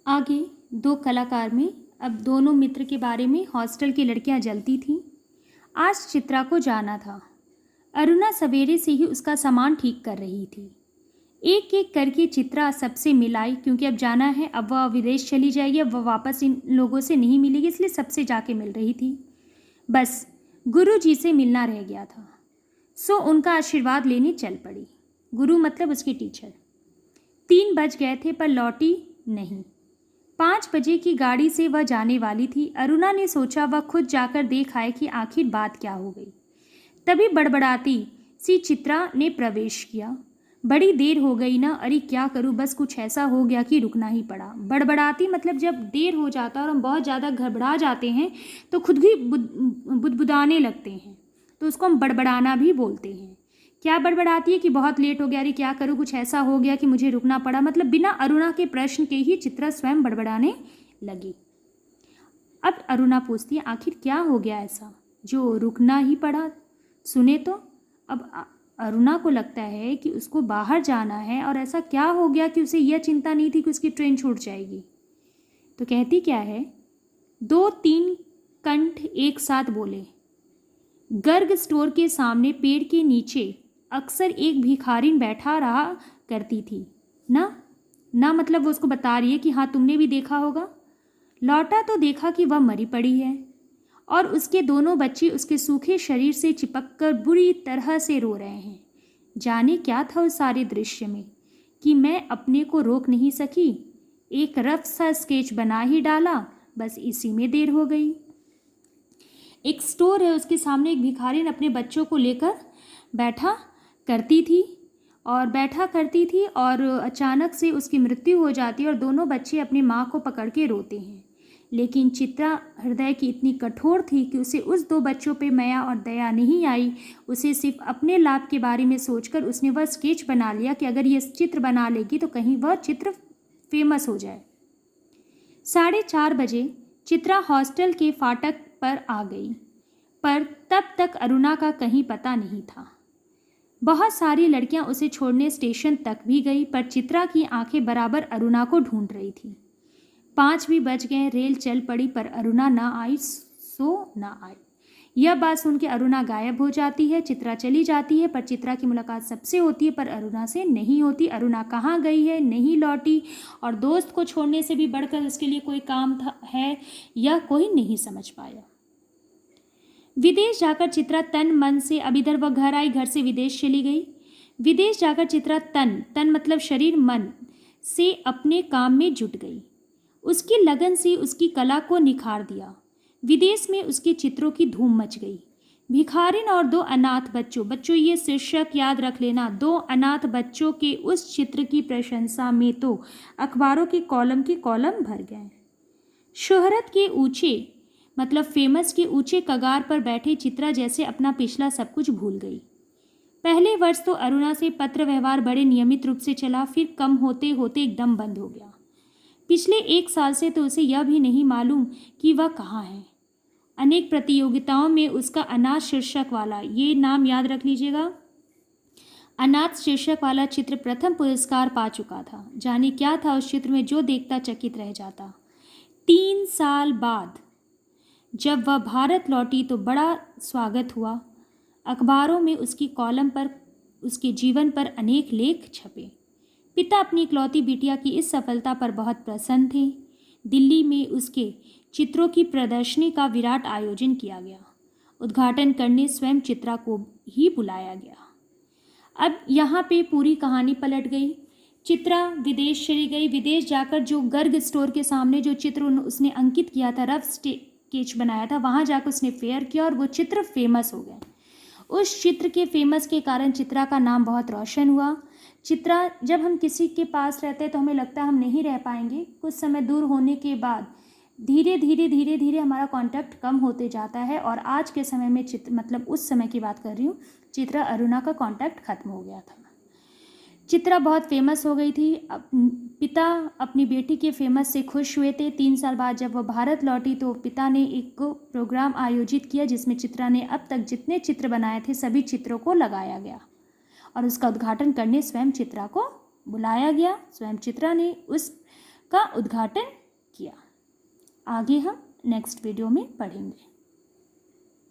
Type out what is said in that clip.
आगे दो कलाकार में अब दोनों मित्र के बारे में हॉस्टल की लड़कियां जलती थीं। आज चित्रा को जाना था। अरुणा सवेरे से ही उसका सामान ठीक कर रही थी। एक एक करके चित्रा सबसे मिलाई, क्योंकि अब जाना है, अब वह विदेश चली जाएगी, अब वह वापस इन लोगों से नहीं मिलेगी, इसलिए सबसे जाके मिल रही थी। बस गुरु जी से मिलना रह गया था, सो उनका आशीर्वाद लेने चल पड़ी। गुरु मतलब उसके टीचर। 3 बज गए थे पर लौटी नहीं। 5 बजे की गाड़ी से वह जाने वाली थी। अरुणा ने सोचा वह खुद जाकर देख आए कि आखिर बात क्या हो गई। तभी बड़बड़ाती सी चित्रा ने प्रवेश किया। बड़ी देर हो गई ना, अरे क्या करूं, बस कुछ ऐसा हो गया कि रुकना ही पड़ा। बड़बड़ाती मतलब जब देर हो जाता है और हम बहुत ज़्यादा घबरा जाते हैं तो खुद भी बुदबुदाने लगते हैं, तो उसको हम बड़बड़ाना भी बोलते हैं। क्या बड़बड़ाती है कि बहुत लेट हो गया, अरे क्या करूं, कुछ ऐसा हो गया कि मुझे रुकना पड़ा, मतलब बिना अरुणा के प्रश्न के ही चित्रा स्वयं बड़बड़ाने लगी। अब अरुणा पूछती है, आखिर क्या हो गया ऐसा जो रुकना ही पड़ा, सुने तो। अब अरुणा को लगता है कि उसको बाहर जाना है और ऐसा क्या हो गया कि उसे यह चिंता नहीं थी कि उसकी ट्रेन छूट जाएगी। तो कहती क्या है, 2-3 कंठ एक साथ बोले। गर्ग स्टोर के सामने पेड़ के नीचे अक्सर एक भिखारिन बैठा रहा करती थी ना मतलब वो उसको बता रही है कि हाँ तुमने भी देखा होगा। लौटा तो देखा कि वह मरी पड़ी है और उसके दोनों बच्चे उसके सूखे शरीर से चिपककर बुरी तरह से रो रहे हैं। जाने क्या था उस सारे दृश्य में कि मैं अपने को रोक नहीं सकी। एक रफ सा स्केच बना ही डाला, बस इसी में देर हो गई। एक स्टोर है, उसके सामने एक भिखारिन अपने बच्चों को लेकर बैठा करती थी और अचानक से उसकी मृत्यु हो जाती है और दोनों बच्चे अपनी माँ को पकड़ के रोते हैं। लेकिन चित्रा हृदय की इतनी कठोर थी कि उसे उस 2 बच्चों पे माया और दया नहीं आई। उसे सिर्फ अपने लाभ के बारे में सोचकर उसने वह स्केच बना लिया कि अगर ये चित्र बना लेगी तो कहीं वह चित्र फेमस हो जाए। 4:30 बजे चित्रा हॉस्टल के फाटक पर आ गई, पर तब तक अरुणा का कहीं पता नहीं था। बहुत सारी लड़कियां उसे छोड़ने स्टेशन तक भी गई, पर चित्रा की आंखें बराबर अरुणा को ढूंढ रही थी। 5 भी बज गए, रेल चल पड़ी, पर अरुणा ना आई सो ना आई। यह बात सुन के अरुणा गायब हो जाती है। चित्रा चली जाती है, पर चित्रा की मुलाकात सबसे होती है, पर अरुणा से नहीं होती। अरुणा कहाँ गई है, नहीं लौटी, और दोस्त को छोड़ने से भी बढ़कर उसके लिए कोई काम है, यह कोई नहीं समझ पाया। विदेश जाकर चित्रा तन मन से, अब इधर वह घर आई, घर से विदेश चली गई। विदेश जाकर चित्रा तन मतलब शरीर, मन से अपने काम में जुट गई। उसकी लगन से उसकी कला को निखार दिया। विदेश में उसके चित्रों की धूम मच गई। भिखारिन और 2 अनाथ बच्चों ये शीर्षक याद रख लेना, 2 अनाथ बच्चों के उस चित्र की प्रशंसा में तो अखबारों के कॉलम भर गए। शोहरत के ऊंचे मतलब फेमस के ऊंचे कगार पर बैठे चित्रा जैसे अपना पिछला सब कुछ भूल गई। पहले वर्ष तो अरुणा से पत्र व्यवहार बड़े नियमित रूप से चला, फिर कम होते होते एकदम बंद हो गया। पिछले 1 साल से तो उसे यह भी नहीं मालूम कि वह कहाँ है। अनेक प्रतियोगिताओं में उसका अनाथ शीर्षक वाला, ये नाम याद रख लीजिएगा, अनाथ शीर्षक वाला चित्र प्रथम पुरस्कार पा चुका था। जाने क्या था उस चित्र में जो देखता चकित रह जाता। 3 साल बाद जब वह भारत लौटी तो बड़ा स्वागत हुआ। अखबारों में उसकी कॉलम पर उसके जीवन पर अनेक लेख छपे। पिता अपनी इकलौती बिटिया की इस सफलता पर बहुत प्रसन्न थे। दिल्ली में उसके चित्रों की प्रदर्शनी का विराट आयोजन किया गया। उद्घाटन करने स्वयं चित्रा को ही बुलाया गया। अब यहाँ पे पूरी कहानी पलट गई। चित्रा विदेश चली गई। विदेश जाकर जो गर्ग स्टोर के सामने जो चित्र उसने अंकित किया था, रफ स्केच बनाया था, वहाँ जाकर उसने फेयर किया और वो चित्र फेमस हो गए। उस चित्र के फेमस के कारण चित्रा का नाम बहुत रोशन हुआ। चित्रा, जब हम किसी के पास रहते हैं तो हमें लगता है हम नहीं रह पाएंगे। कुछ समय दूर होने के बाद धीरे धीरे हमारा कांटेक्ट कम होते जाता है और आज के समय में मतलब उस समय की बात कर रही हूँ, चित्रा अरुणा का कांटेक्ट खत्म हो गया था। चित्रा बहुत फेमस हो गई थी। पिता अपनी बेटी के फेमस से खुश हुए थे। 3 साल बाद जब वह भारत लौटी तो पिता ने एक प्रोग्राम आयोजित किया जिसमें चित्रा ने अब तक जितने चित्र बनाए थे सभी चित्रों को लगाया गया और उसका उद्घाटन करने स्वयं चित्रा को बुलाया गया। स्वयं चित्रा ने उसका उद्घाटन किया। आगे हम नेक्स्ट वीडियो में पढ़ेंगे।